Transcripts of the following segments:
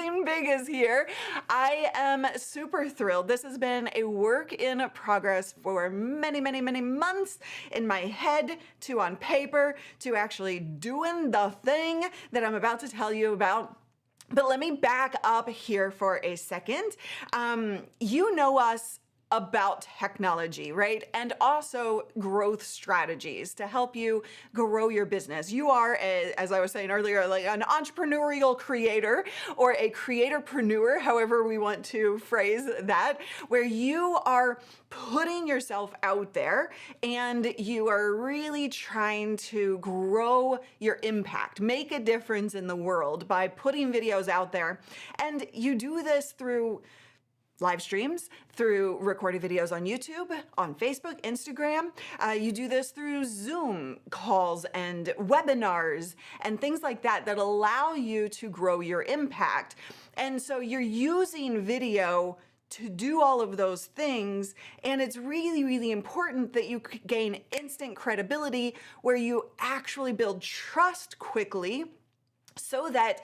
Dream Big is here. I am super thrilled. This has been a work in progress for many, many, many months in my head to on paper to actually doing the thing that I'm about to tell you about. But let me back up here for a second. You know us about technology, right? And also growth strategies to help you grow your business. You are, as I was saying earlier, like an entrepreneurial creator or a creatorpreneur, however we want to phrase that, where you are putting yourself out there and you are really trying to grow your impact, make a difference in the world by putting videos out there. And you do this through live streams, through recorded videos on YouTube, on Facebook, Instagram. You do this through Zoom calls and webinars and things like that that allow you to grow your impact. And so you're using video to do all of those things, and it's really, really important that you gain instant credibility where you actually build trust quickly so that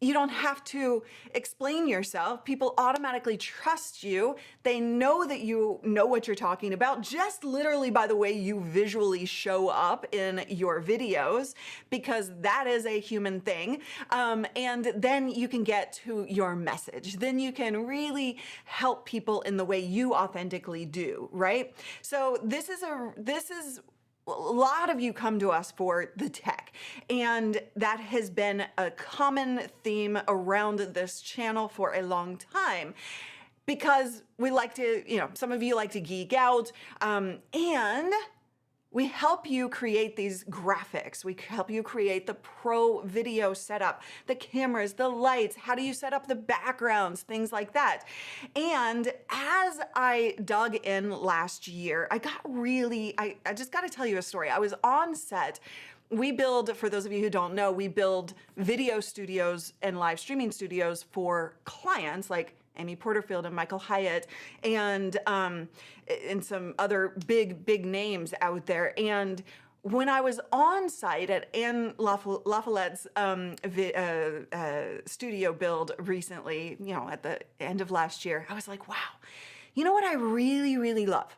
you don't have to explain yourself. People automatically trust you. They know that you know what you're talking about, just literally by the way you visually show up in your videos, because that is a human thing. And then you can get to your message. Then you can really help people in the way you authentically do, right? So this is a lot of you come to us for the tech, and that has been a common theme around this channel for a long time because we like to, some of you like to geek out, and we help you create these graphics. We help you create the pro video setup, the cameras, the lights, how do you set up the backgrounds, things like that. And as I dug in last year, I just got to tell you a story. I was on set. We build, for those of you who don't know, we build video studios and live streaming studios for clients like Amy Porterfield and Michael Hyatt and some other big names out there. And when I was on site at Anne LaFolette's studio build recently, at the end of last year, I was like, wow, you know what I really, really love?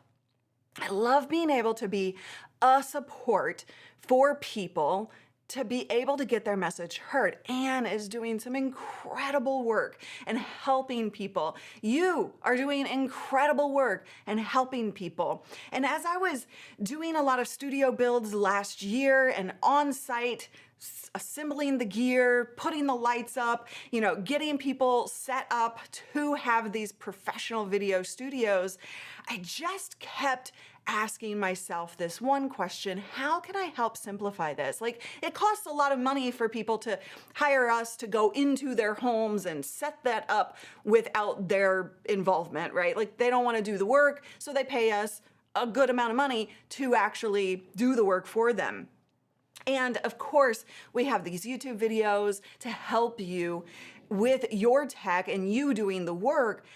I love being able to be a support for people to be able to get their message heard. Anne is doing some incredible work and helping people. You are doing incredible work and helping people. And as I was doing a lot of studio builds last year and on site, assembling the gear, putting the lights up, getting people set up to have these professional video studios, I just kept asking myself this one question: how can I help simplify this? Like, it costs a lot of money for people to hire us to go into their homes and set that up without their involvement, right? Like, they don't want to do the work, so they pay us a good amount of money to actually do the work for them. And of course, we have these YouTube videos to help you with your tech and you doing the work.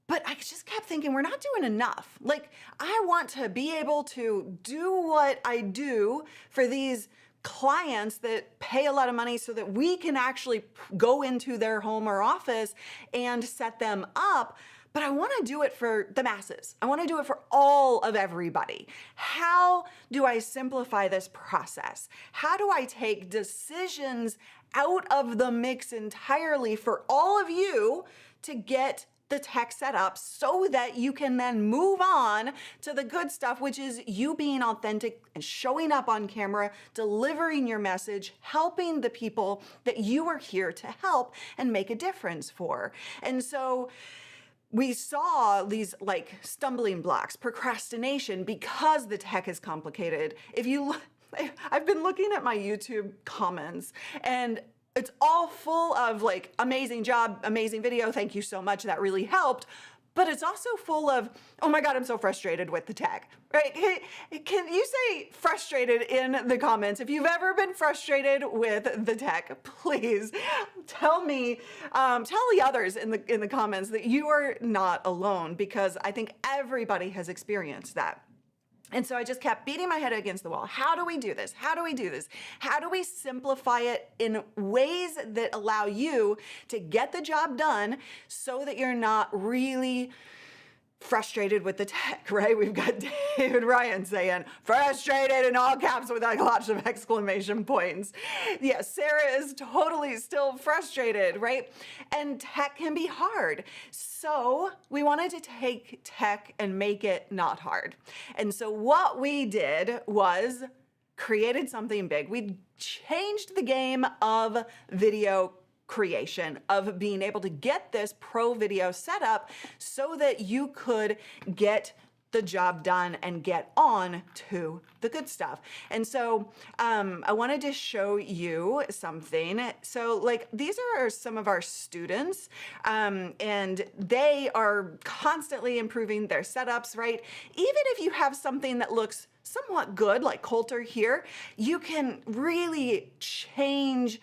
But I just kept thinking, we're not doing enough. Like, I want to be able to do what I do for these clients that pay a lot of money so that we can actually go into their home or office and set them up. But I want to do it for the masses. I want to do it for all of everybody. How do I simplify this process? How do I take decisions out of the mix entirely for all of you to get the tech set up so that you can then move on to the good stuff, which is you being authentic and showing up on camera, delivering your message, helping the people that you are here to help and make a difference for. And so we saw these like stumbling blocks, procrastination, because the tech is complicated. I've been looking at my YouTube comments, and it's all full of like, amazing job, amazing video, thank you so much, that really helped. But it's also full of, oh my God, I'm so frustrated with the tech, right? Can you say frustrated in the comments? If you've ever been frustrated with the tech, please tell me, tell the others in the comments that you are not alone, because I think everybody has experienced that. And so I just kept beating my head against the wall. How do we do this? How do we do this? How do we simplify it in ways that allow you to get the job done so that you're not really frustrated with the tech, right? We've got David Ryan saying frustrated in all caps with like lots of exclamation points. Yeah, Sarah is totally still frustrated, right? And tech can be hard. So we wanted to take tech and make it not hard. And so what we did was created something big. We changed the game of video creation, of being able to get this pro video set up so that you could get the job done and get on to the good stuff. And so I wanted to show you something. So like these are some of our students and they are constantly improving their setups, right? Even if you have something that looks somewhat good like Coulter here, you can really change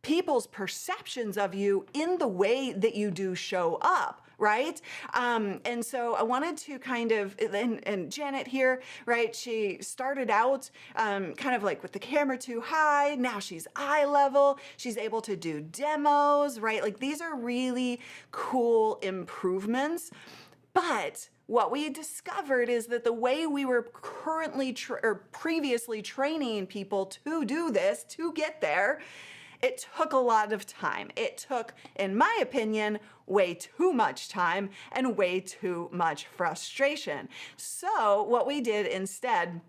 people's perceptions of you in the way that you do show up, right? And so I wanted to kind of, and Janet here, right? She started out kind of like with the camera too high. Now she's eye level. She's able to do demos, right? Like these are really cool improvements. But what we discovered is that the way we were currently or previously training people to do this, to get there, it took a lot of time. It took, in my opinion, way too much time and way too much frustration. So what we did instead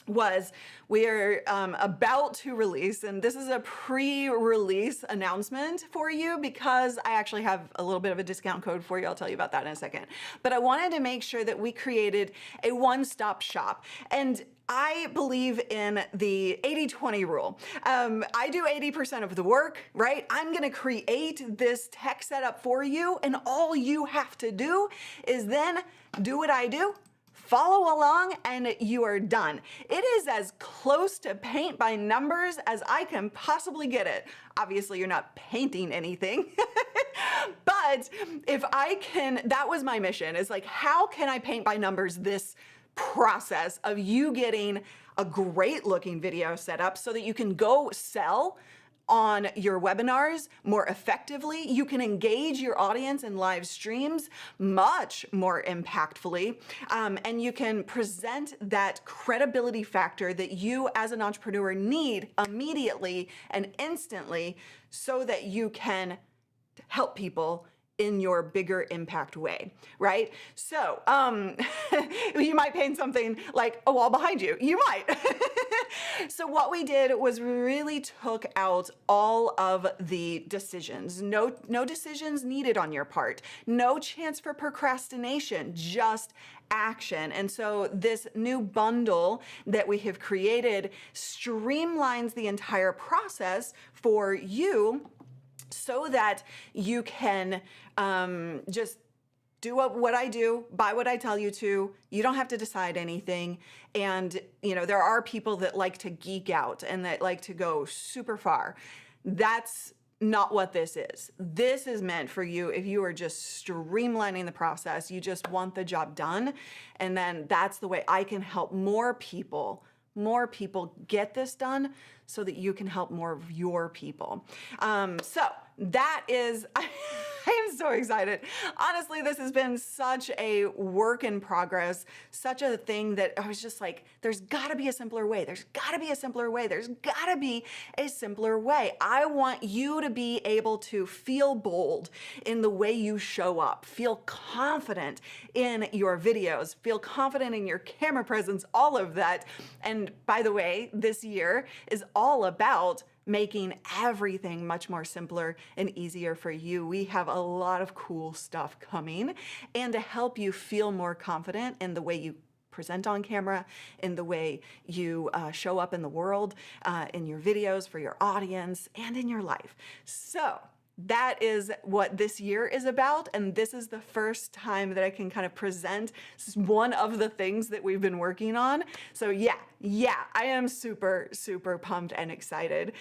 was we are about to release, and this is a pre-release announcement for you because I actually have a little bit of a discount code for you. I'll tell you about that in a second. But I wanted to make sure that we created a one-stop shop. And I believe in the 80-20 rule. I do 80% of the work, right? I'm gonna create this tech setup for you, and all you have to do is then do what I do, follow along, and you are done. It is as close to paint by numbers as I can possibly get it. Obviously, you're not painting anything, but if I can, that was my mission, is like, how can I paint by numbers this process of you getting a great looking video set up so that you can go sell on your webinars more effectively. You can engage your audience in live streams much more impactfully, and you can present that credibility factor that you as an entrepreneur need immediately and instantly so that you can help people in your bigger impact way, right? So you might paint something like a wall behind you. You might. So what we did was really took out all of the decisions. No decisions needed on your part. No chance for procrastination, just action. And so this new bundle that we have created streamlines the entire process for you so that you can just do what I do, buy what I tell you to. You don't have to decide anything. And, you know, there are people that like to geek out and that like to go super far. That's not what this is. This is meant for you if you are just streamlining the process. You just want the job done. And then that's the way I can help more people get this done so that you can help more of your people. So that is, I am so excited. Honestly, this has been such a work in progress, such a thing that I was just like, there's gotta be a simpler way. There's gotta be a simpler way. There's gotta be a simpler way. I want you to be able to feel bold in the way you show up, feel confident in your videos, feel confident in your camera presence, all of that. And by the way, this year is all about making everything much more simpler and easier for you. We have a lot of cool stuff coming, and to help you feel more confident in the way you present on camera, in the way you show up in the world, in your videos for your audience, and in your life. So that is what this year is about, and this is the first time that I can kind of present one of the things that we've been working on. So yeah, I am super, super pumped and excited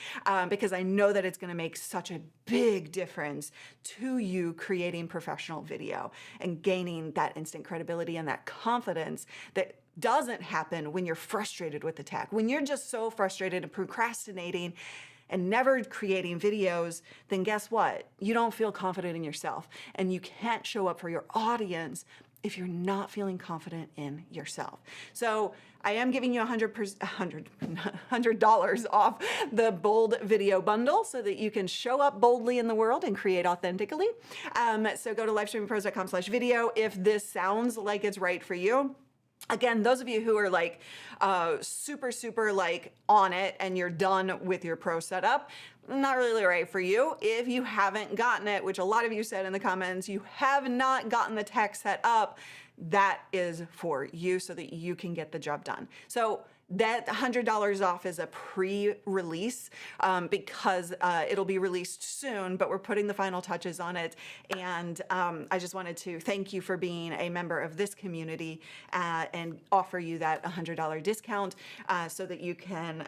because I know that it's going to make such a big difference to you creating professional video and gaining that instant credibility and that confidence that doesn't happen when you're frustrated with the tech. When you're just so frustrated and procrastinating and never creating videos, then guess what? You don't feel confident in yourself, and you can't show up for your audience if you're not feeling confident in yourself. So I am giving you $100 off the Bold Video Bundle so that you can show up boldly in the world and create authentically. So go to livestreamingpros.com/video if this sounds like it's right for you. Again, those of you who are like super like on it and you're done with your pro setup, not really right for you. If you haven't gotten it, which a lot of you said in the comments, you have not gotten the tech set up, that is for you so that you can get the job done. So that $100 off is a pre-release because it'll be released soon, but we're putting the final touches on it. And I just wanted to thank you for being a member of this community and offer you that $100 discount so that you can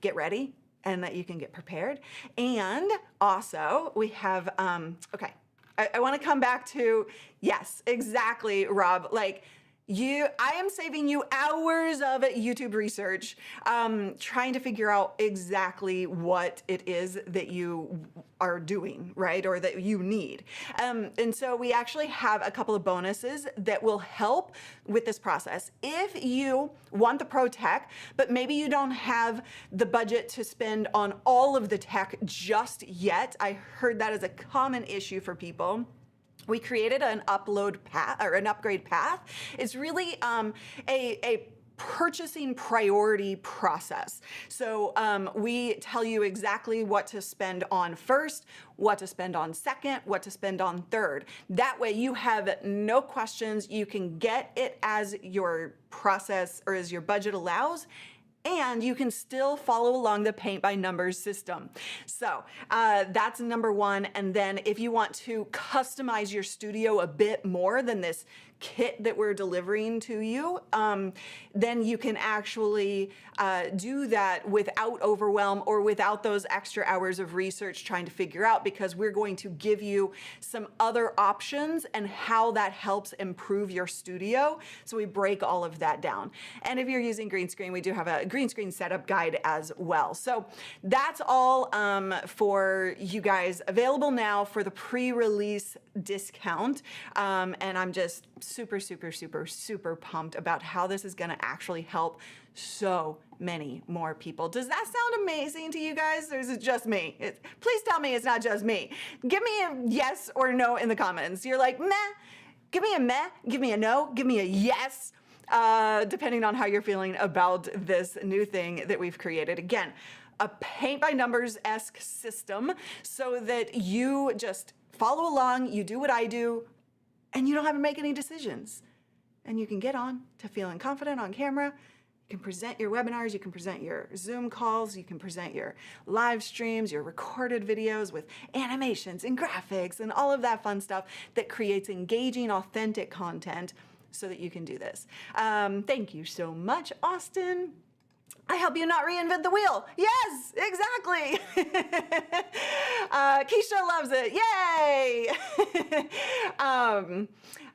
get ready and that you can get prepared. And also we have, okay, I want to come back to, yes, exactly, Rob, like, I am saving you hours of YouTube research trying to figure out exactly what it is that you are doing, right? Or that you need. And so we actually have a couple of bonuses that will help with this process. If you want the pro tech, but maybe you don't have the budget to spend on all of the tech just yet, I heard that is a common issue for people. We created an upload path or an upgrade path. It's really a purchasing priority process. So we tell you exactly what to spend on first, what to spend on second, what to spend on third. That way you have no questions. You can get it as your process or as your budget allows, and you can still follow along the paint by numbers system. So that's number one. And then if you want to customize your studio a bit more than this kit that we're delivering to you, then you can actually do that without overwhelm or without those extra hours of research trying to figure out, because we're going to give you some other options and how that helps improve your studio. So we break all of that down. And if you're using green screen, we do have a green screen setup guide as well. So that's all for you guys, available now for the pre-release discount. And I'm just super pumped about how this is going to actually help so many more people. Does that sound amazing to you guys, or is it just me? Please tell me it's not just me. Give me a yes or no in the comments. You're like, meh. Give me a meh, give me a no, give me a yes, depending on how you're feeling about this new thing that we've created. Again, a paint by numbers-esque system so that you just follow along, you do what I do, and you don't have to make any decisions. And you can get on to feeling confident on camera. You can present your webinars, you can present your Zoom calls, you can present your live streams, your recorded videos with animations and graphics and all of that fun stuff that creates engaging, authentic content so that you can do this. Thank you so much, Austin. I help you not reinvent the wheel. Yes, exactly. Keisha loves it. Yay.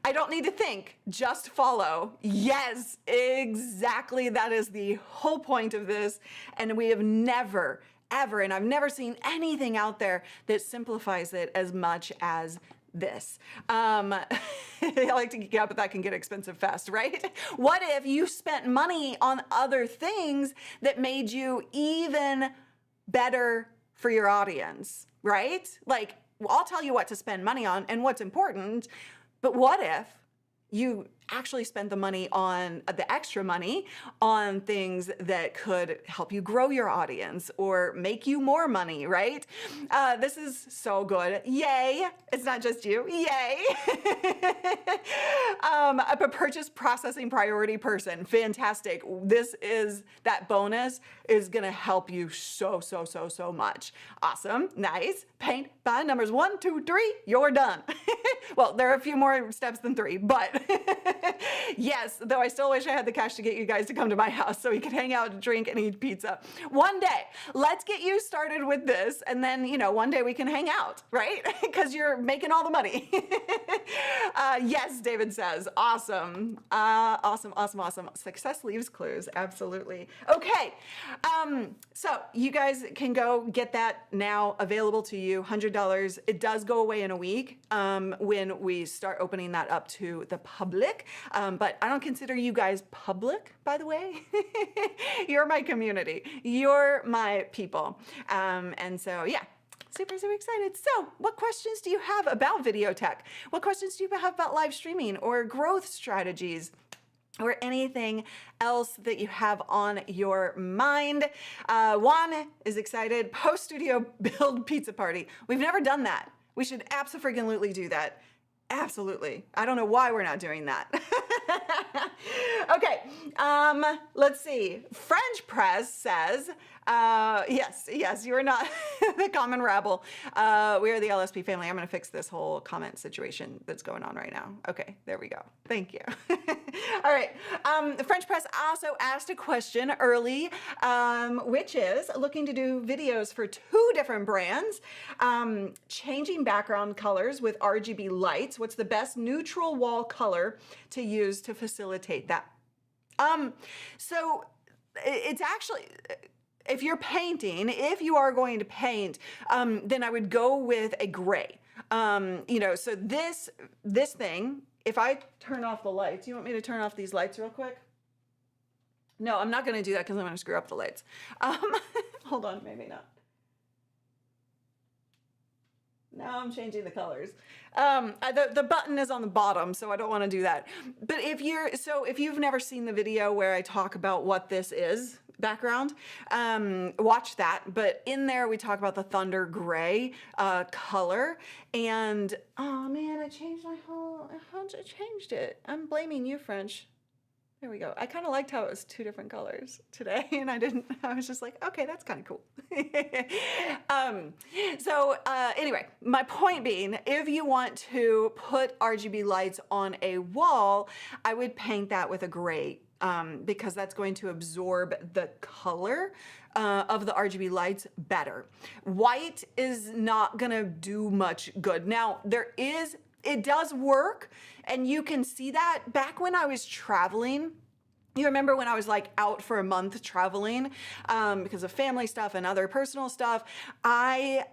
I don't need to think, just follow. Yes, exactly. That is the whole point of this. And we have never, ever, and I've never seen anything out there that simplifies it as much as this. I like to geek out, but that can get expensive fast, right? What if you spent money on other things that made you even better for your audience, right? Like, I'll tell you what to spend money on and what's important, but what if you actually spent the money on the extra money on things that could help you grow your audience or make you more money, right? This is so good. Yay. It's not just you. Yay. A purchase processing priority person. Fantastic. That bonus is going to help you so much. Awesome. Nice. Paint by numbers 1, 2, 3. You're done. Well, there are a few more steps than 3, but yes, though I still wish I had the cash to get you guys to come to my house so we could hang out, drink, and eat pizza. One day, let's get you started with this, and then, one day we can hang out, right? Because you're making all the money. Yes, David says. Awesome. Awesome. Success leaves clues. Absolutely. Okay. So you guys can go get that now, available to you, $100. It does go away in a week when we start opening that up to the public. But I don't consider you guys public, by the way. You're my community. You're my people. And so, yeah. Super excited. So, what questions do you have about video tech? What questions do you have about live streaming or growth strategies? Or anything else that you have on your mind? Juan is excited. Post-studio build pizza party. We've never done that. We should absolutely do that. Absolutely. I don't know why we're not doing that. Okay, let's see. French Press says, yes, you are not the common rabble. We are the LSP family. I'm going to fix this whole comment situation that's going on right now. Okay, there we go. Thank you. All right. The French Press also asked a question early, which is looking to do videos for 2 different brands, changing background colors with RGB lights. What's the best neutral wall color to use to facilitate that? So it's actually, if you're painting, if you are going to paint, then I would go with a gray. So this thing, if I turn off the lights, you want me to turn off these lights real quick? No, I'm not going to do that because I'm going to screw up the lights. Hold on, maybe not. Now I'm changing the colors. The button is on the bottom, so I don't want to do that. But if you've never seen the video where I talk about what this is, background, watch that. But in there, we talk about the thunder gray color. And, oh man, I changed I changed it. I'm blaming you, French. There we go. I kind of liked how it was 2 different colors today, and I was just like, okay, that's kind of cool. Anyway, my point being, if you want to put RGB lights on a wall, I would paint that with a gray, because that's going to absorb the color of the RGB lights better. White is not gonna do much good. Now, it does work, and you can see that back when I was traveling. You remember when I was like out for a month traveling because of family stuff and other personal stuff, I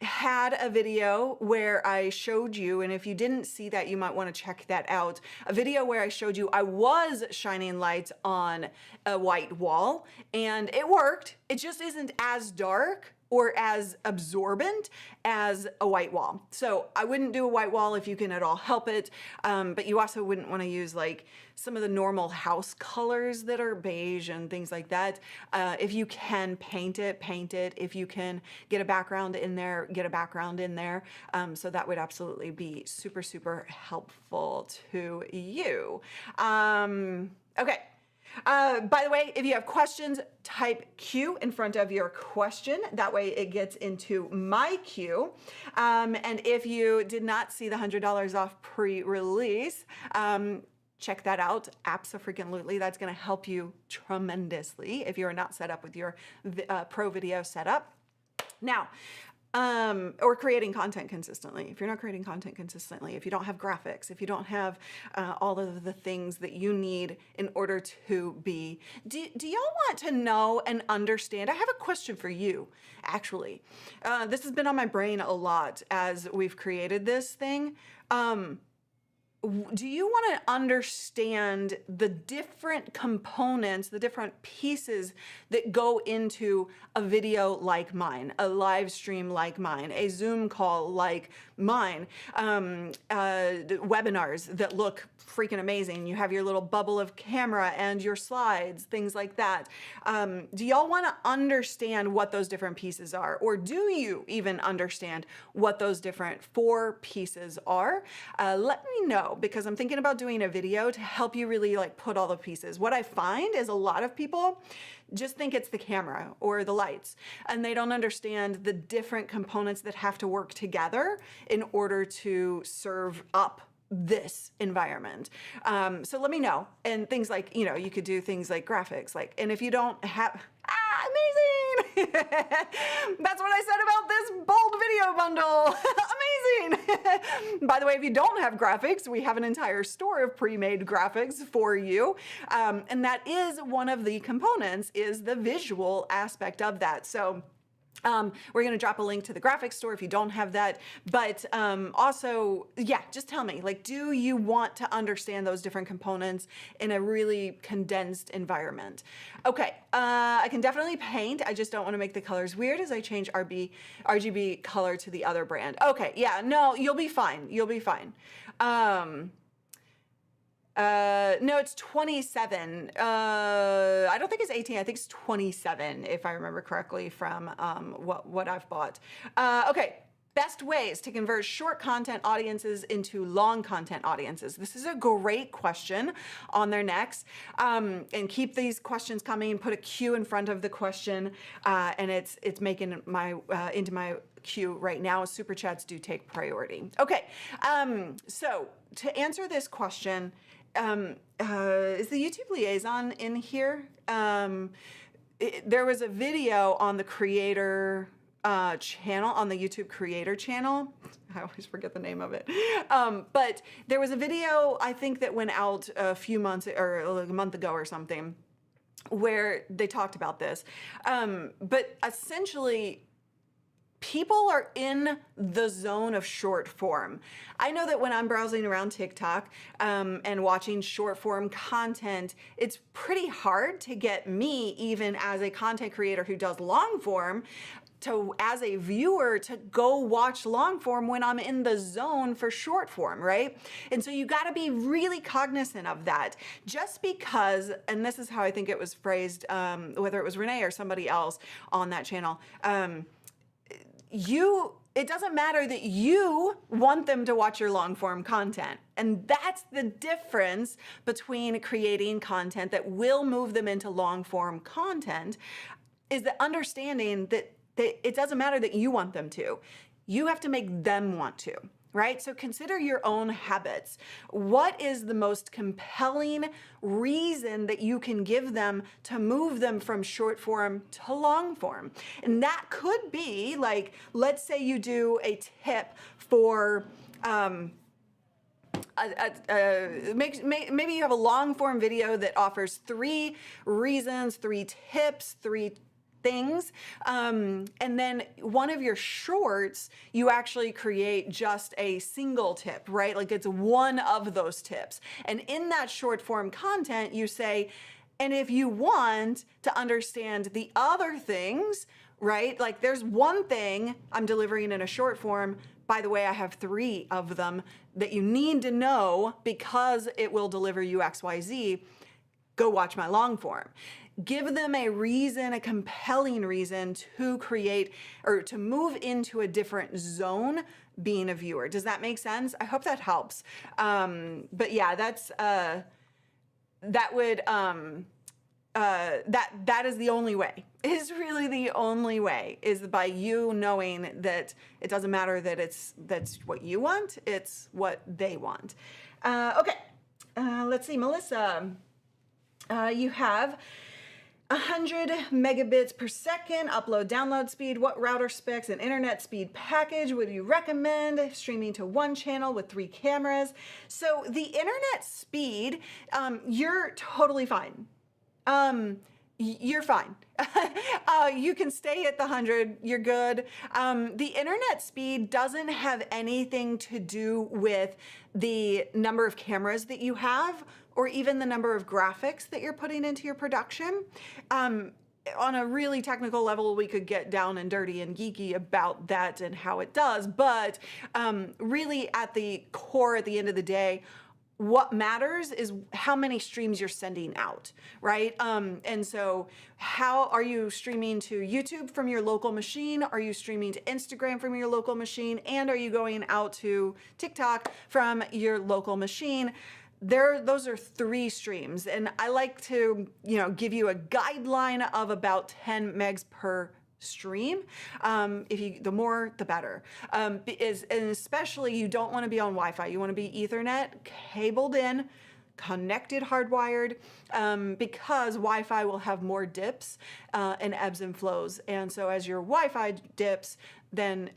had a video where I showed you, and if you didn't see that, you might want to check that out, a video where I showed you I was shining lights on a white wall, and it worked. It just isn't as dark or as absorbent as a white wall. So I wouldn't do a white wall if you can at all help it, but you also wouldn't want to use like some of the normal house colors that are beige and things like that. If you can paint it. If you can get a background in there, get a background in there. So that would absolutely be super helpful to you. Okay. By the way, if you have questions, type Q in front of your question. That way it gets into my queue. And if you did not see the $100 off pre-release, check that out. Abso-freaking-lutely. That's going to help you tremendously if you're not set up with your pro video setup. Now, or creating content consistently. If you're not creating content consistently, if you don't have graphics, if you don't have all of the things that you need in order to be, do y'all want to know and understand? I have a question for you, actually. This has been on my brain a lot as we've created this thing. Do you want to understand the different components, the different pieces that go into a video like mine, a live stream like mine, a Zoom call like mine, webinars that look freaking amazing? You have your little bubble of camera and your slides, things like that. Do y'all want to understand what those different pieces are? Or do you even understand what those different 4 pieces are? Let me know, because I'm thinking about doing a video to help you really like put all the pieces. What I find is a lot of people just think it's the camera or the lights, and they don't understand the different components that have to work together in order to serve up this environment. So let me know. And things like, you know, you could do things like graphics, like, and if you don't have, amazing. That's what I said about this bold video bundle. Amazing. By the way, if you don't have graphics, we have an entire store of pre-made graphics for you. And that is one of the components, is the visual aspect of that. So we're going to drop a link to the graphics store if you don't have that. But also, yeah, just tell me, like, do you want to understand those different components in a really condensed environment? Okay, I can definitely paint. I just don't want to make the colors weird as I change RGB color to the other brand. Okay, yeah, no, you'll be fine. You'll be fine. No, it's 27. I don't think it's 18. I think it's 27, if I remember correctly from what I've bought. Okay. Best ways to convert short content audiences into long content audiences. This is a great question on their next. And keep these questions coming. Put a Q in front of the question, and it's making my into my queue right now. Super chats do take priority. Okay. So to answer this question, is the YouTube liaison in here? There was a video on the creator channel, on the YouTube creator channel. I always forget the name of it. But there was a video, I think, that went out a few months or like a month ago or something, where they talked about this. But essentially, people are in the zone of short form. I know that when I'm browsing around TikTok and watching short form content, it's pretty hard to get me, even as a content creator who does long form, to, as a viewer, to go watch long form when I'm in the zone for short form, right? And so you got to be really cognizant of that. Just because, and this is how I think it was phrased, whether it was Renee or somebody else on that channel, it doesn't matter that you want them to watch your long form content. And that's the difference between creating content that will move them into long form content, is the understanding that it doesn't matter that you want them to. You have to make them want to, right? So consider your own habits. What is the most compelling reason that you can give them to move them from short form to long form? And that could be like, let's say you do a tip for, maybe you have a long form video that offers 3 reasons, 3 tips, 3 things, and then one of your shorts, you actually create just a single tip, right? Like it's one of those tips. And in that short form content, you say, and if you want to understand the other things, right? Like there's one thing I'm delivering in a short form. By the way, I have 3 of them that you need to know because it will deliver you XYZ. Go watch my long form. Give them a reason, a compelling reason to create or to move into a different zone being a viewer. Does that make sense? I hope that helps. But yeah, that's that is the only way. It's really the only way, is by you knowing that it doesn't matter that that's what you want, it's what they want. Okay, let's see, Melissa. You have 100 megabits per second upload download speed. What router specs and internet speed package would you recommend? Streaming to one channel with 3 cameras. So the internet speed, you're totally fine. You're fine. You can stay at the 100. You're good. The internet speed doesn't have anything to do with the number of cameras that you have, or even the number of graphics that you're putting into your production. On a really technical level, we could get down and dirty and geeky about that and how it does, but really at the core, at the end of the day, what matters is how many streams you're sending out, right? And so how are you streaming to YouTube from your local machine? Are you streaming to Instagram from your local machine? And are you going out to TikTok from your local machine? those are 3 streams, and I like to, give you a guideline of about 10 megs per stream. The more, the better. And especially you don't want to be on Wi-Fi. You want to be Ethernet, cabled in, connected hardwired, because Wi-Fi will have more dips and ebbs and flows. And so as your Wi-Fi dips, then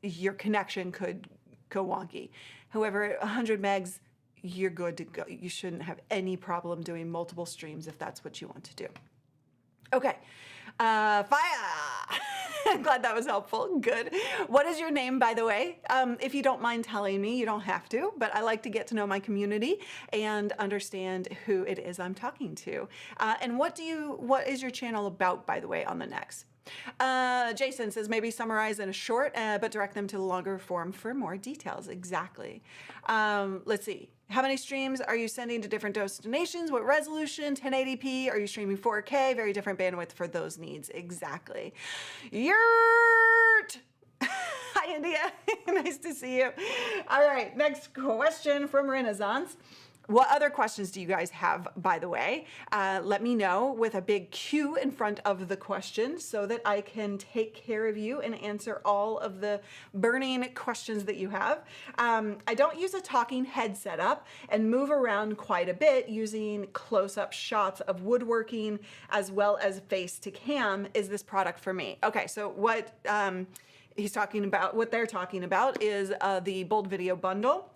your connection could go wonky. However, at 100 megs, you're good to go. You shouldn't have any problem doing multiple streams if that's what you want to do. Okay, fire! I'm glad that was helpful. Good. What is your name, by the way? If you don't mind telling me, you don't have to, but I like to get to know my community and understand who it is I'm talking to. And what is your channel about, by the way, on the next? Jason says maybe summarize in a short, but direct them to the longer form for more details. Exactly. Let's see. How many streams are you sending to different destinations? What resolution? 1080p? Are you streaming 4K? Very different bandwidth for those needs. Exactly. Yurt! Hi, India. Nice to see you. All right. Next question from Renaissance. What other questions do you guys have, by the way? Let me know with a big Q in front of the question so that I can take care of you and answer all of the burning questions that you have. I don't use a talking head setup and move around quite a bit using close-up shots of woodworking as well as face to cam. Is this product for me? Okay, so what they're talking about is the Bold Video Bundle.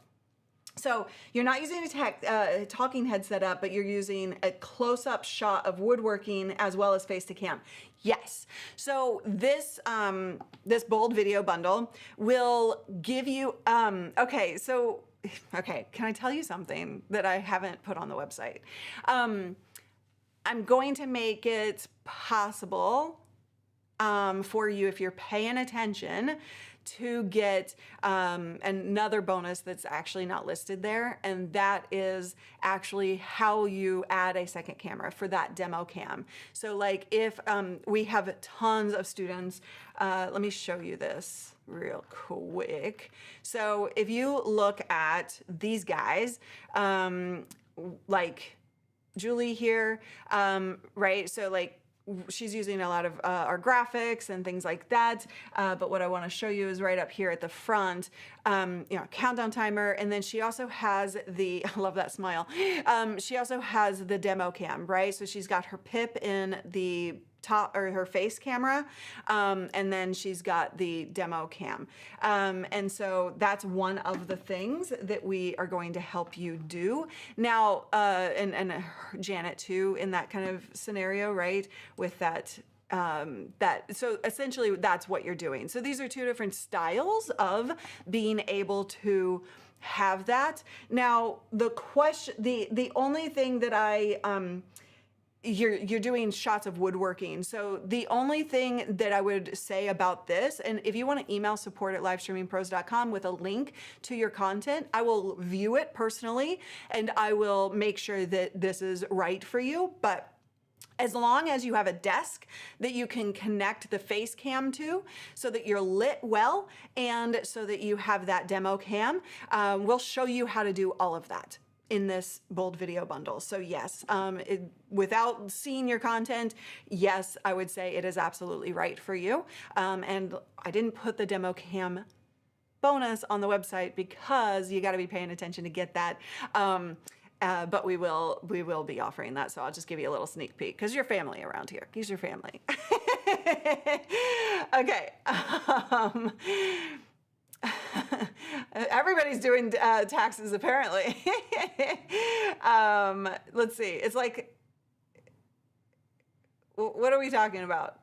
So you're not using a talking head setup, but you're using a close-up shot of woodworking as well as face to cam. Yes. So this this Bold Video Bundle will give you. Okay. Can I tell you something that I haven't put on the website? I'm going to make it possible for you, if you're paying attention, to get another bonus that's actually not listed there, and that is actually how you add a second camera for that demo cam. So like if we have tons of students, let me show you this real quick. So if you look at these guys, like Julie here, right? So like she's using a lot of our graphics and things like that. But what I want to show you is right up here at the front, countdown timer. And then she also has I love that smile. She also has the demo cam, right? So she's got her pip in the top, or her face camera, and then she's got the demo cam. And so that's one of the things that we are going to help you do. Now, and Janet too, in that kind of scenario, right? With that, so essentially that's what you're doing. So these are 2 different styles of being able to have that. Now, the only thing that you're doing shots of woodworking. So the only thing that I would say about this, and if you want to email support@livestreamingpros.com with a link to your content, I will view it personally and I will make sure that this is right for you. But as long as you have a desk that you can connect the face cam to so that you're lit well and so that you have that demo cam, we'll show you how to do all of that in this Bold Video Bundle. So yes, without seeing your content, yes, I would say it is absolutely right for you. And I didn't put the demo cam bonus on the website because you got to be paying attention to get that. But we will be offering that. So I'll just give you a little sneak peek because you're family around here. He's your family. Okay. Everybody's doing taxes apparently. Let's see. It's like, what are we talking about?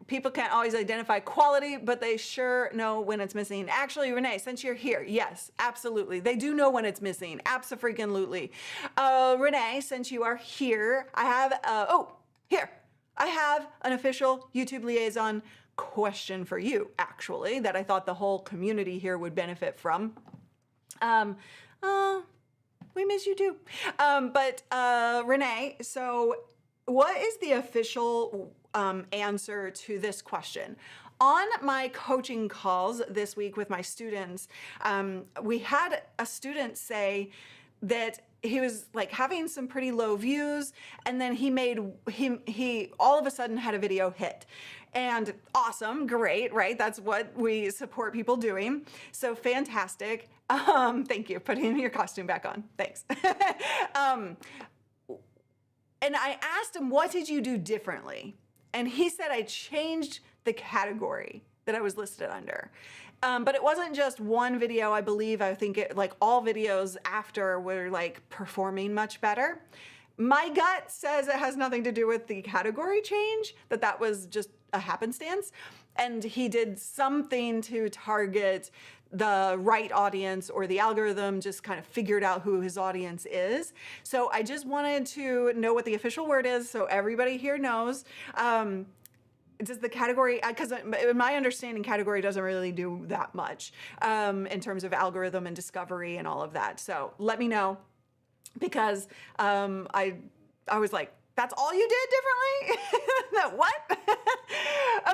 People can't always identify quality, but they sure know when it's missing. Actually, Renee, since you're here, yes, absolutely. They do know when it's missing. Abso-freaking-lutely. Renee, since you are here, I have, I have an official YouTube liaison question for you, actually, that I thought the whole community here would benefit from. We miss you too. Renee, so what is the official answer to this question? On my coaching calls this week with my students, we had a student say that he was like having some pretty low views, and then he all of a sudden had a video hit. And awesome, great, right? That's what we support people doing. So fantastic. Thank you. Putting your costume back on. Thanks. And I asked him, what did you do differently? And he said, I changed the category that I was listed under. But it wasn't just one video, I believe. I think like all videos after were like performing much better. My gut says it has nothing to do with the category change, that was just a happenstance. And he did something to target the right audience, or the algorithm just kind of figured out who his audience is. So I just wanted to know what the official word is so everybody here knows. Does the category, because in my understanding, category doesn't really do that much in terms of algorithm and discovery and all of that. So let me know, because I was like, that's all you did differently? What?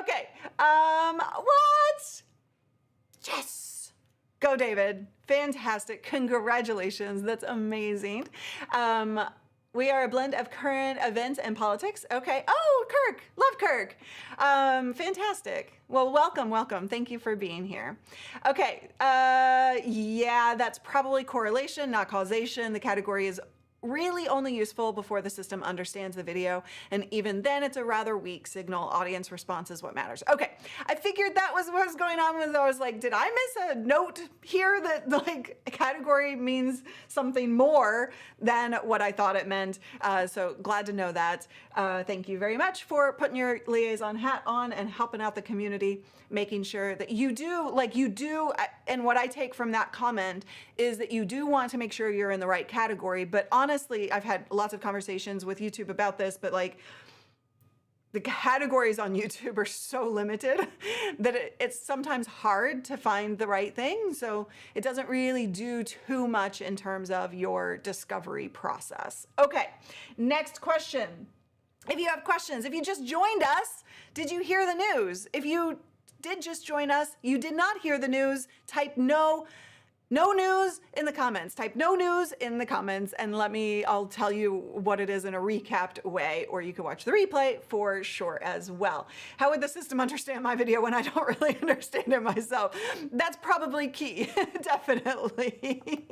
Okay. What? Yes. Go, David. Fantastic. Congratulations. That's amazing. We are a blend of current events and politics. Okay. Oh, Kirk. Love Kirk. Fantastic. Well, welcome. Thank you for being here. Okay. Yeah, that's probably correlation, not causation. The category is really only useful before the system understands the video, and even then it's a rather weak signal. Audience response is what matters. Okay, I figured that was what was going on with. I was like, did I miss a note here that like a category means something more than what I thought it meant? So glad to know that. Thank you very much for putting your liaison hat on and helping out the community, making sure that you do, and what I take from that comment is that you do want to make sure you're in the right category. But honestly, I've had lots of conversations with YouTube about this, but like the categories on YouTube are so limited that it's sometimes hard to find the right thing. So it doesn't really do too much in terms of your discovery process. Okay, next question. If you have questions, if you just joined us, did you hear the news? If you did just join us, you did not hear the news, type no news in the comments. Type no news in the comments, and I'll tell you what it is in a recapped way, or you can watch the replay for sure as well. How would the system understand my video when I don't really understand it myself? That's probably key, definitely.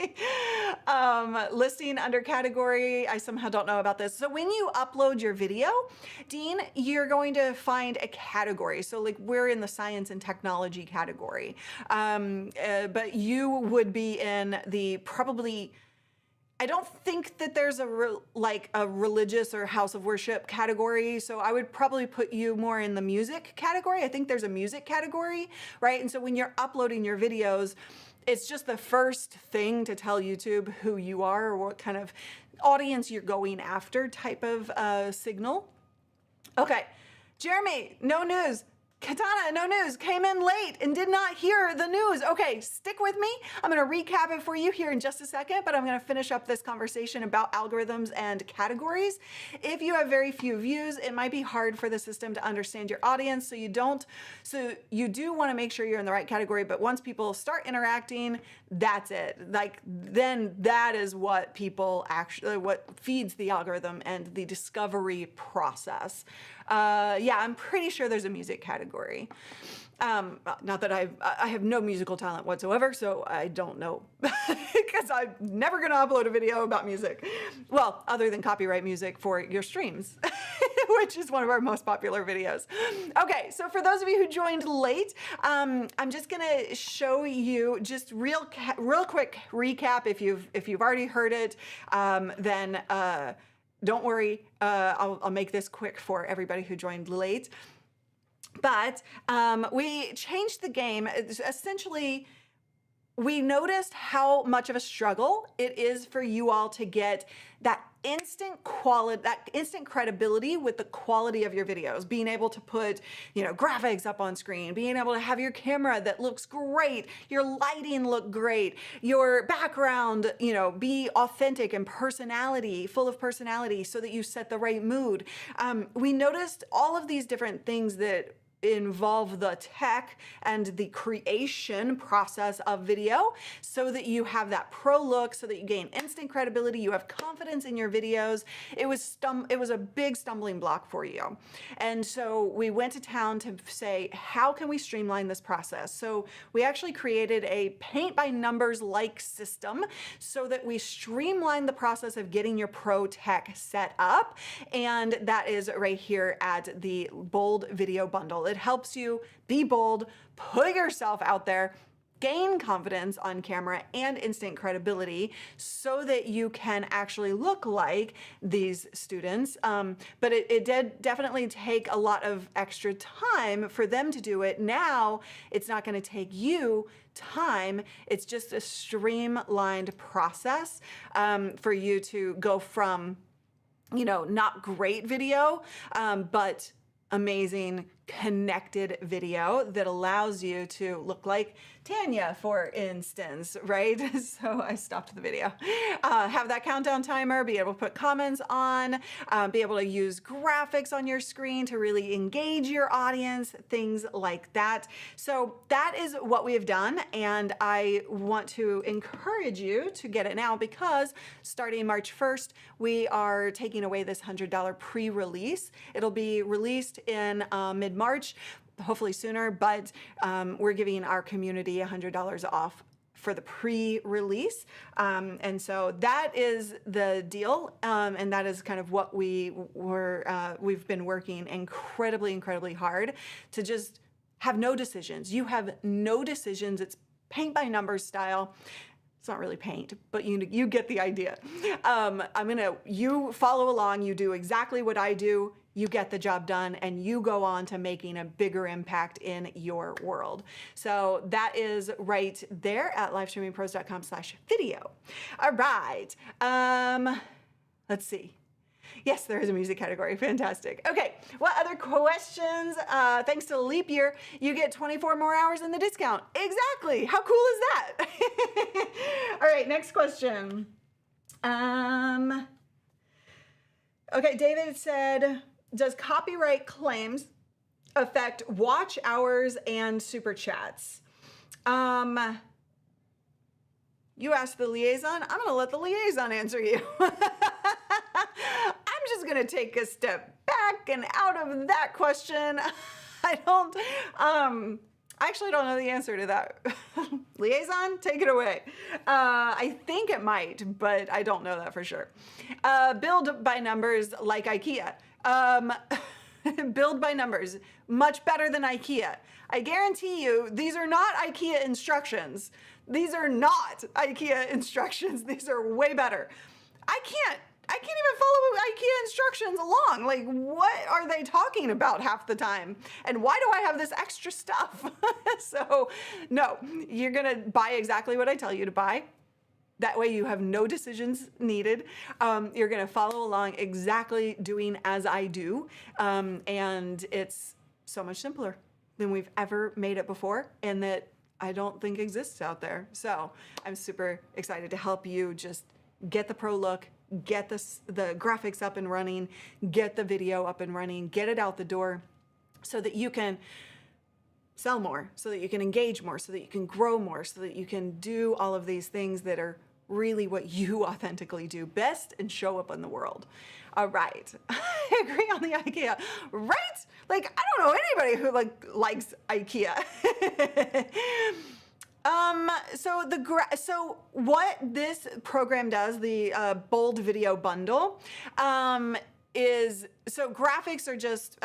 Listing under category, I somehow don't know about this. So when you upload your video, Dean, you're going to find a category. So like we're in the science and technology category, but you would be in the probably, I don't think that there's a religious or house of worship category. So I would probably put you more in the music category. I think there's a music category, right? And so when you're uploading your videos, it's just the first thing to tell YouTube who you are or what kind of audience you're going after type of signal. Okay, Jeremy, no news. Katana, no news, came in late and did not hear the news. Okay, stick with me. I'm gonna recap it for you here in just a second, but I'm gonna finish up this conversation about algorithms and categories. If you have very few views, it might be hard for the system to understand your audience, so you do wanna make sure you're in the right category, but once people start interacting, that's it. Like, then that is what what feeds the algorithm and the discovery process. Yeah, I'm pretty sure there's a music category. Not that I have no musical talent whatsoever, so I don't know, because I'm never gonna upload a video about music. Well, other than copyright music for your streams, which is one of our most popular videos. Okay, so for those of you who joined late, I'm just gonna show you just real quick recap. If you've already heard it, then don't worry, I'll make this quick for everybody who joined late. But we changed the game. Essentially, we noticed how much of a struggle it is for you all to get that instant quality, that instant credibility with the quality of your videos, being able to put, graphics up on screen, being able to have your camera that looks great, your lighting look great, your background, be authentic and full of personality so that you set the right mood. We noticed all of these different things that involve the tech and the creation process of video so that you have that pro look, so that you gain instant credibility, you have confidence in your videos. It was a big stumbling block for you. And so we went to town to say, how can we streamline this process? So we actually created a paint by numbers like system so that we streamline the process of getting your pro tech set up. And that is right here at the Bold Video Bundle. It helps you be bold, put yourself out there, gain confidence on camera and instant credibility so that you can actually look like these students. But it did definitely take a lot of extra time for them to do it. Now it's not going to take you time. It's just a streamlined process for you to go from, not great video, but amazing connected video that allows you to look like Tanya, for instance, right? So I stopped the video. Have that countdown timer, be able to put comments on, be able to use graphics on your screen to really engage your audience, things like that. So that is what we have done, and I want to encourage you to get it now because starting March 1st, we are taking away this $100 pre-release. It'll be released in mid-March, hopefully sooner, but we're giving our community $100 off for the pre-release. And so that is the deal. And that is kind of what we've been working incredibly hard to just have no decisions. You have no decisions. It's paint by numbers style. It's not really paint, but you get the idea. You follow along, you do exactly what I do, you get the job done, and you go on to making a bigger impact in your world. So that is right there at livestreamingpros.com/video. All right, let's see. Yes, there is a music category. Fantastic. Okay, what other questions? Thanks to the leap year, you get 24 more hours in the discount. Exactly. How cool is that? All right, next question. Okay, David said, does copyright claims affect watch hours and super chats? You asked the liaison. I'm going to let the liaison answer you. I'm just going to take a step back and out of that question. I actually don't know the answer to that. Liaison, take it away. I think it might, but I don't know that for sure. Build by numbers like IKEA. Build by numbers, much better than IKEA. I guarantee you, these are not IKEA instructions. These are not IKEA instructions. These are way better. I can't even follow IKEA instructions along. Like, what are they talking about half the time? And why do I have this extra stuff? So, no, you're gonna buy exactly what I tell you to buy. That way you have no decisions needed. You're gonna follow along exactly doing as I do. And it's so much simpler than we've ever made it before, and that I don't think exists out there. So I'm super excited to help you just get the pro look, get the graphics up and running, get the video up and running, get it out the door so that you can sell more, so that you can engage more, so that you can grow more, so that you can do all of these things that are really what you authentically do best and show up in the world. All right. I agree on the IKEA, right? Like, I don't know anybody who likes IKEA. So what this program does, the Bold Video Bundle, is, so graphics are just,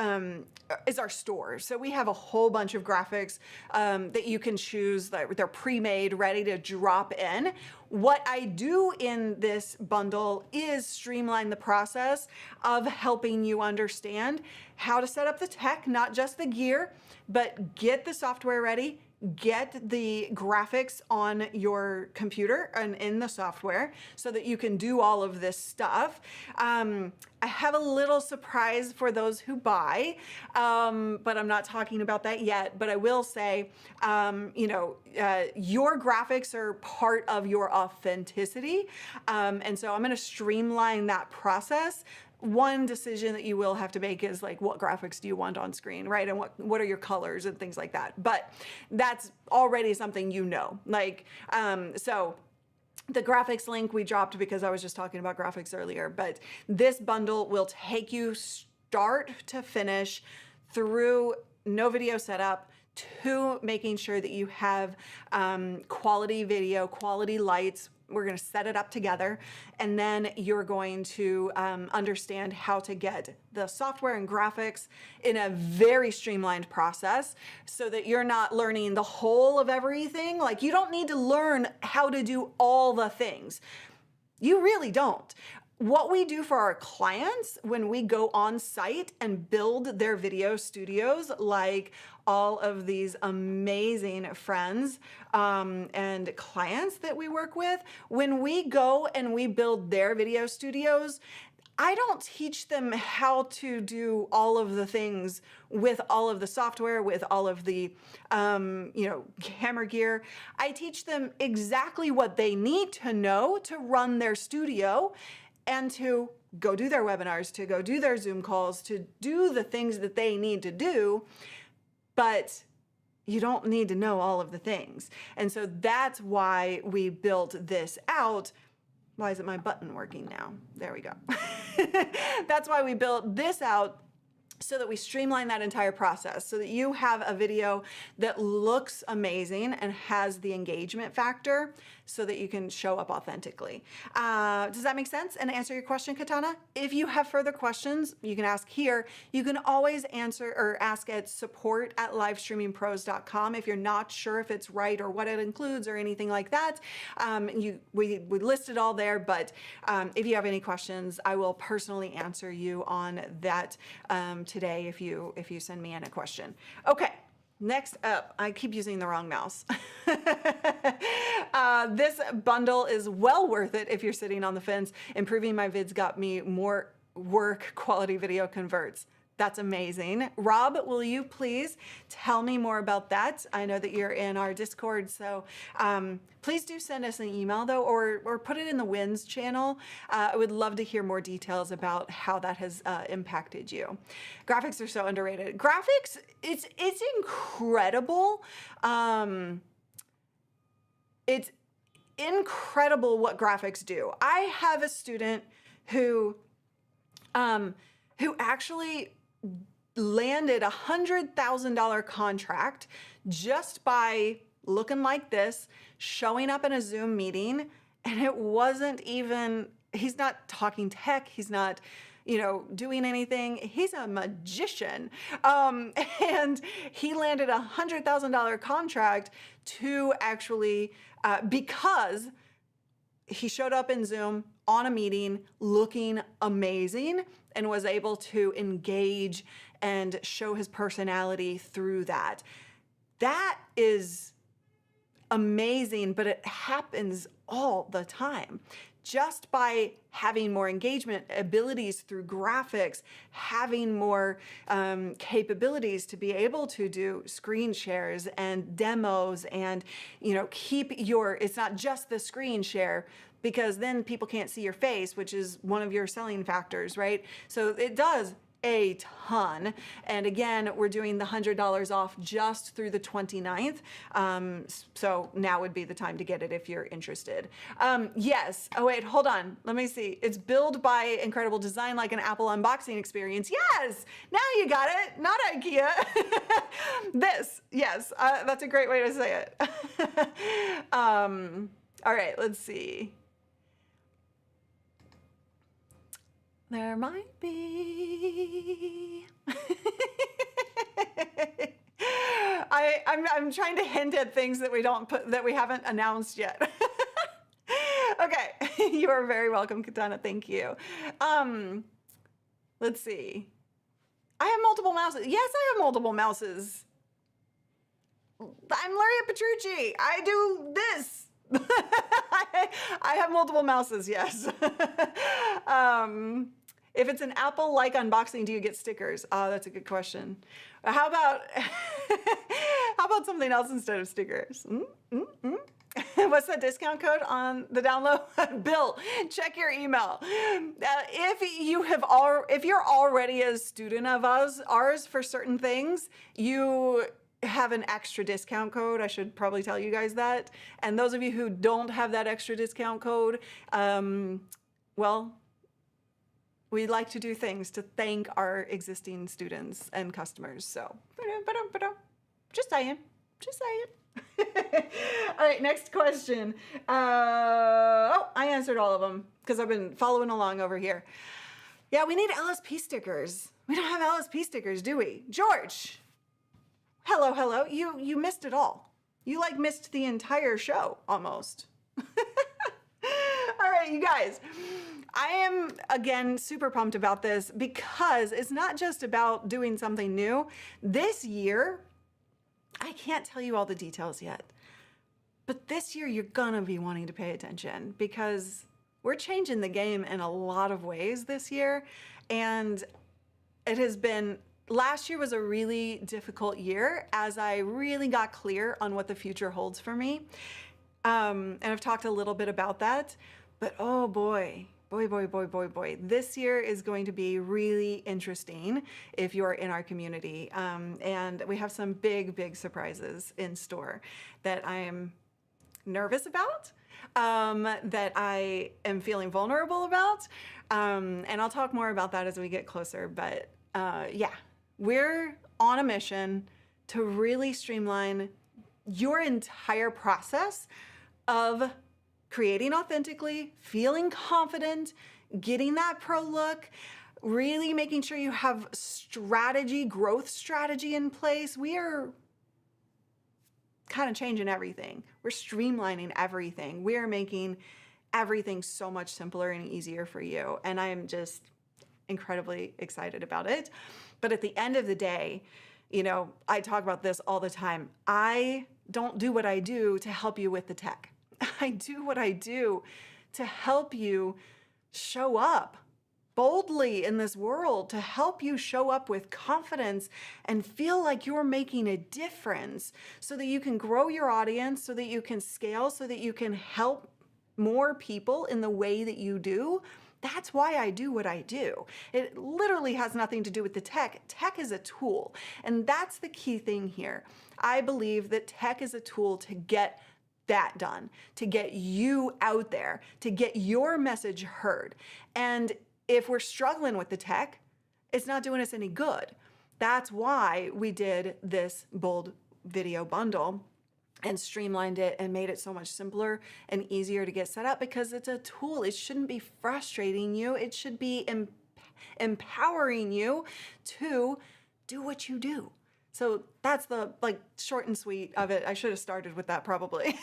is our store. So we have a whole bunch of graphics that you can choose. They're pre-made, ready to drop in. What I do in this bundle is streamline the process of helping you understand how to set up the tech, not just the gear, but get the software ready, get the graphics on your computer and in the software so that you can do all of this stuff. I have a little surprise for those who buy, but I'm not talking about that yet. But I will say, your graphics are part of your authenticity. And so I'm going to streamline that process one decision that you will have to make is like, what graphics do you want on screen, right? And what are your colors and things like that. But that's already something you know. Like, so the graphics link we dropped because I was just talking about graphics earlier, but this bundle will take you start to finish through no video setup to making sure that you have quality video, quality lights. We're going to set it up together, and then you're going to understand how to get the software and graphics in a very streamlined process so that you're not learning the whole of everything. Like, you don't need to learn how to do all the things. You really don't. What we do for our clients when we go on site and build their video studios, like all of these amazing friends and clients that we work with, when we go and we build their video studios, I don't teach them how to do all of the things with all of the software, with all of the, camera gear. I teach them exactly what they need to know to run their studio and to go do their webinars, to go do their Zoom calls, to do the things that they need to do. But you don't need to know all of the things. And so that's why we built this out. Why isn't my button working now? There we go. That's why we built this out, so that we streamline that entire process, so that you have a video that looks amazing and has the engagement factor so that you can show up authentically. Does that make sense and answer your question, Katana? If you have further questions, you can ask here. You can always answer or ask at support@livestreamingpros.com if you're not sure if it's right or what it includes or anything like that. We list it all there, but if you have any questions, I will personally answer you on that today if you send me in a question. Okay. Next up, I keep using the wrong mouse. This bundle is well worth it if you're sitting on the fence. Improving my vids got me more work, quality video converts. That's amazing. Rob, will you please tell me more about that? I know that you're in our Discord, so please do send us an email though, or put it in the Wins channel. I would love to hear more details about how that has impacted you. Graphics are so underrated. Graphics, it's incredible. It's incredible what graphics do. I have a student who actually landed a $100,000 contract just by looking like this, showing up in a Zoom meeting, and it wasn't even, he's not talking tech, he's not, doing anything. He's a magician. And he landed a $100,000 contract to actually, because he showed up in Zoom on a meeting looking amazing and was able to engage and show his personality through that. That is amazing, but it happens all the time. Just by having more engagement abilities through graphics, having more capabilities to be able to do screen shares and demos and, it's not just the screen share, because then people can't see your face, which is one of your selling factors, right? So it does a ton. And again, we're doing the $100 off just through the 29th. So now would be the time to get it if you're interested. Yes. Oh, wait, hold on. Let me see. It's built by incredible design, like an Apple unboxing experience. Yes. Now you got it. Not IKEA. This. Yes. That's a great way to say it. All right. Let's see. There might be. I'm trying to hint at things that we haven't announced yet. Okay, you are very welcome, Katana. Thank you. Let's see. I have multiple mouses. Yes, I have multiple mouses. I'm Laria Petrucci. I do this. I have multiple mouses, yes. If it's an Apple-like unboxing, do you get stickers? Oh, that's a good question. How about something else instead of stickers? What's that discount code on the download? Bill, check your email. If you're already a student of ours for certain things, you have an extra discount code. I should probably tell you guys that. And those of you who don't have that extra discount code, well, we like to do things to thank our existing students and customers. So, just saying. All right, next question. I answered all of them because I've been following along over here. Yeah, we need LSP stickers. We don't have LSP stickers, do we? George, hello. You missed it all. You missed the entire show almost. All right, you guys. I am, again, super pumped about this because it's not just about doing something new. This year, I can't tell you all the details yet, but this year you're gonna be wanting to pay attention because we're changing the game in a lot of ways this year. And it has been, last year was a really difficult year as I really got clear on what the future holds for me. And I've talked a little bit about that, but oh boy, this year is going to be really interesting if you're in our community. And we have some big surprises in store that I am nervous about, that I am feeling vulnerable about. And I'll talk more about that as we get closer. But yeah, we're on a mission to really streamline your entire process of creating authentically, feeling confident, getting that pro look, really making sure you have growth strategy in place. We are kind of changing everything. We're streamlining everything. We are making everything so much simpler and easier for you. And I am just incredibly excited about it. But at the end of the day, I talk about this all the time. I don't do what I do to help you with the tech. I do what I do to help you show up boldly in this world, to help you show up with confidence and feel like you're making a difference so that you can grow your audience, so that you can scale, so that you can help more people in the way that you do. That's why I do what I do. It literally has nothing to do with the tech. Tech is a tool, and that's the key thing here. I believe that tech is a tool to get that done, to get you out there, to get your message heard. And if we're struggling with the tech, it's not doing us any good. That's why we did this bold video bundle and streamlined it and made it so much simpler and easier to get set up because it's a tool. It shouldn't be frustrating you. It should be empowering you to do what you do. So that's the short and sweet of it. I should have started with that probably.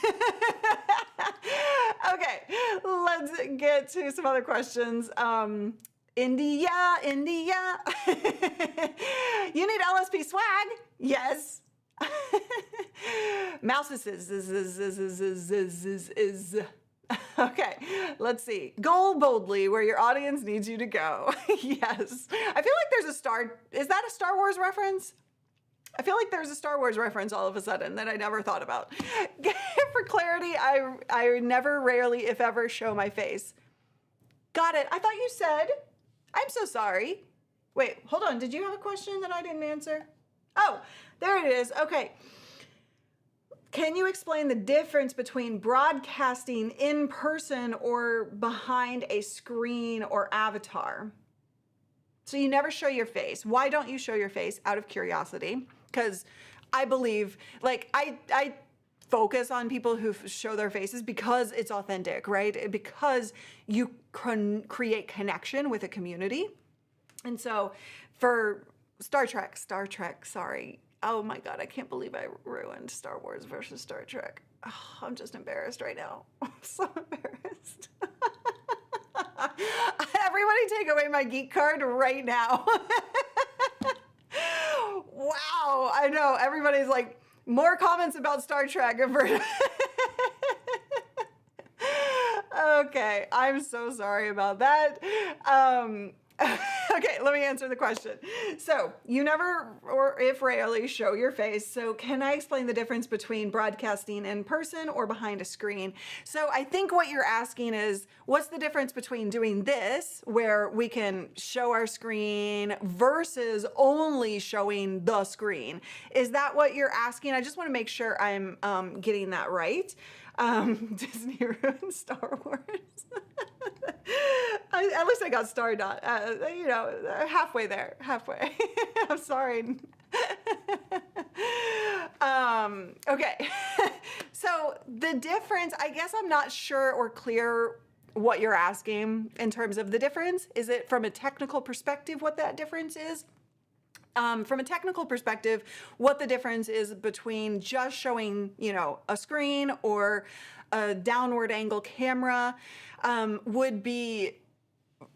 Okay, let's get to some other questions. India. You need LSP swag? Yes. Mouse is. Okay, let's see. Go boldly where your audience needs you to go. Yes. I feel like there's a is that a Star Wars reference? I feel like there's a Star Wars reference all of a sudden that I never thought about. For clarity, I never, rarely, if ever, show my face. Got it. I thought you said. I'm so sorry. Wait, hold on. Did you have a question that I didn't answer? Oh, there it is. Okay. Can you explain the difference between broadcasting in person or behind a screen or avatar? So you never show your face. Why don't you show your face? Out of curiosity. Because I believe, I focus on people who show their faces because it's authentic, right? Because you can create connection with a community. And so for Star Trek, sorry. Oh my God, I can't believe I ruined Star Wars versus Star Trek. Oh, I'm just embarrassed right now. I'm so embarrassed. Everybody take away my geek card right now. Wow, I know. Everybody's like, more comments about Star Trek. Okay, I'm so sorry about that. Okay, let me answer the question. So, you never, or if rarely, show your face. So, can I explain the difference between broadcasting in person or behind a screen? So, I think what you're asking is what's the difference between doing this, where we can show our screen, versus only showing the screen? Is that what you're asking? I just want to make sure I'm getting that right. Disney ruined Star Wars. At least I got started on, halfway there, halfway. I'm sorry. Okay. So the difference, I guess I'm not sure or clear what you're asking in terms of the difference. Is it from a technical perspective what that difference is? From a technical perspective, what the difference is between just showing, a screen or a downward angle camera would be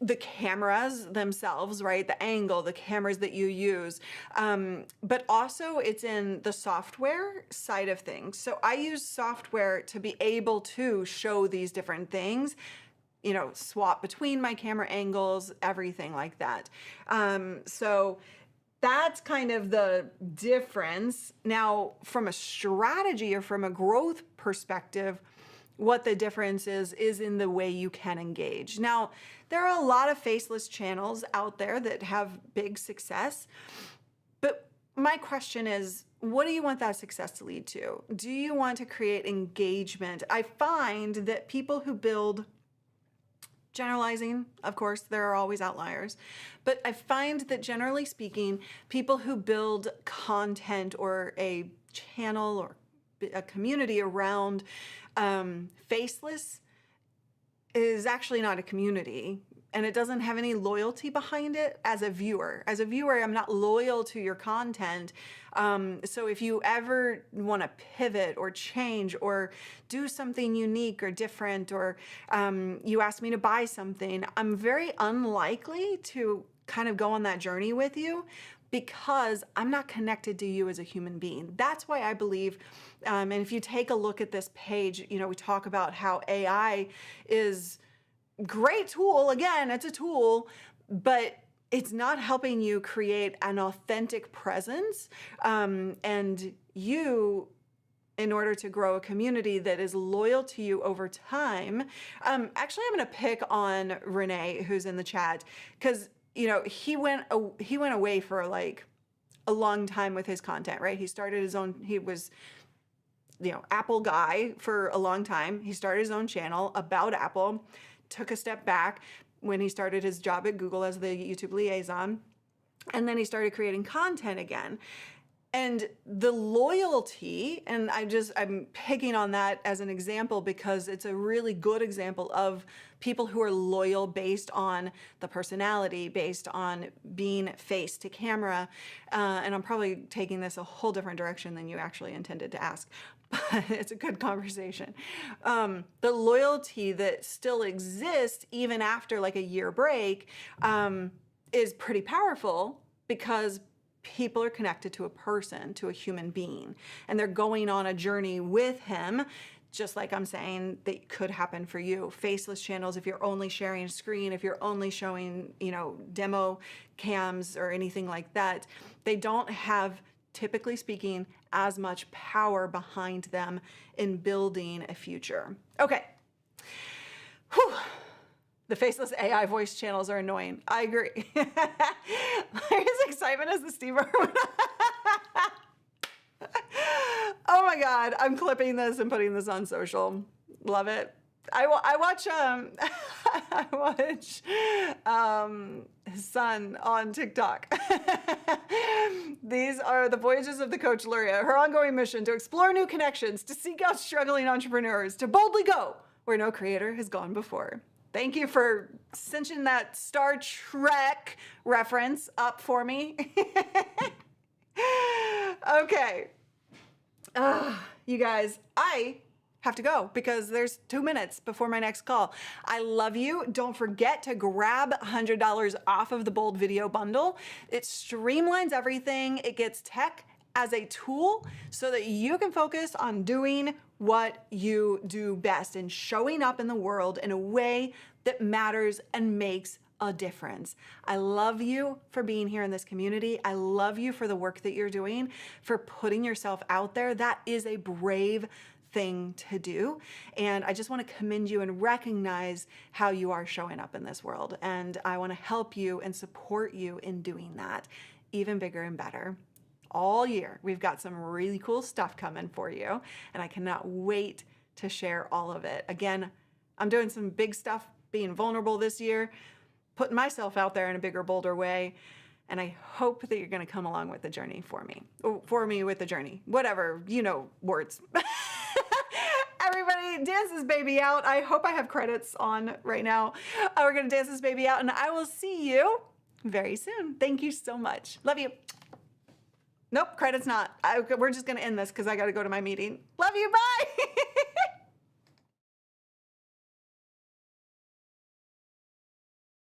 the cameras themselves, right? The angle, the cameras that you use. But also it's in the software side of things. So I use software to be able to show these different things, swap between my camera angles, everything like that. So that's kind of the difference. Now, from a strategy or from a growth perspective, what the difference is in the way you can engage. Now, there are a lot of faceless channels out there that have big success, but my question is, what do you want that success to lead to? Do you want to create engagement? I find that people who build, generalizing, of course, there are always outliers, but I find that generally speaking, people who build content or a channel or a community around faceless is actually not a community, and it doesn't have any loyalty behind it as a viewer. As a viewer, I'm not loyal to your content. So if you ever want to pivot or change or do something unique or different, or you ask me to buy something, I'm very unlikely to kind of go on that journey with you, because I'm not connected to you as a human being. That's why I believe, and if you take a look at this page, we talk about how AI is a great tool. Again, it's a tool, but it's not helping you create an authentic presence. And you, in order to grow a community that is loyal to you over time, actually, I'm going to pick on Renee, who's in the chat, because he went away for like a long time with his content, right? He started his own, he was, Apple guy for a long time. He started his own channel about Apple, took a step back when he started his job at Google as the YouTube liaison, and then he started creating content again. And the loyalty, and I'm picking on that as an example because it's a really good example of people who are loyal based on the personality, based on being face to camera. And I'm probably taking this a whole different direction than you actually intended to ask, but it's a good conversation. The loyalty that still exists even after like a year break is pretty powerful, because people are connected to a person, to a human being, and they're going on a journey with him, just like I'm saying that could happen for you. Faceless channels, if you're only sharing a screen, if you're only showing, demo cams or anything like that, they don't have, typically speaking, as much power behind them in building a future. Okay. Whew. The faceless AI voice channels are annoying. I agree. Larry's excitement as the Steve Irwin. Oh my God, I'm clipping this and putting this on social. Love it. I watch I watch his son on TikTok. These are the voyages of the Coach Luria, her ongoing mission to explore new connections, to seek out struggling entrepreneurs, to boldly go where no creator has gone before. Thank you for cinching that Star Trek reference up for me. Okay. You guys, I have to go because there's 2 minutes before my next call. I love you. Don't forget to grab $100 off of the Bold Video Bundle. It streamlines everything. It gets tech as a tool so that you can focus on doing what you do best and showing up in the world in a way that matters and makes a difference. I love you for being here in this community. I love you for the work that you're doing, for putting yourself out there. That is a brave thing to do. And I just want to commend you and recognize how you are showing up in this world. And I want to help you and support you in doing that even bigger and better. All year, we've got some really cool stuff coming for you, and I cannot wait to share all of it. Again, I'm doing some big stuff, being vulnerable this year, putting myself out there in a bigger, bolder way, and I hope that you're going to come along with the journey for me. Or for me with the journey. Whatever, words. Everybody, dance this baby out. I hope I have credits on right now. We're going to dance this baby out, and I will see you very soon. Thank you so much. Love you. Nope, credits not. We're just going to end this because I got to go to my meeting. Love you. Bye.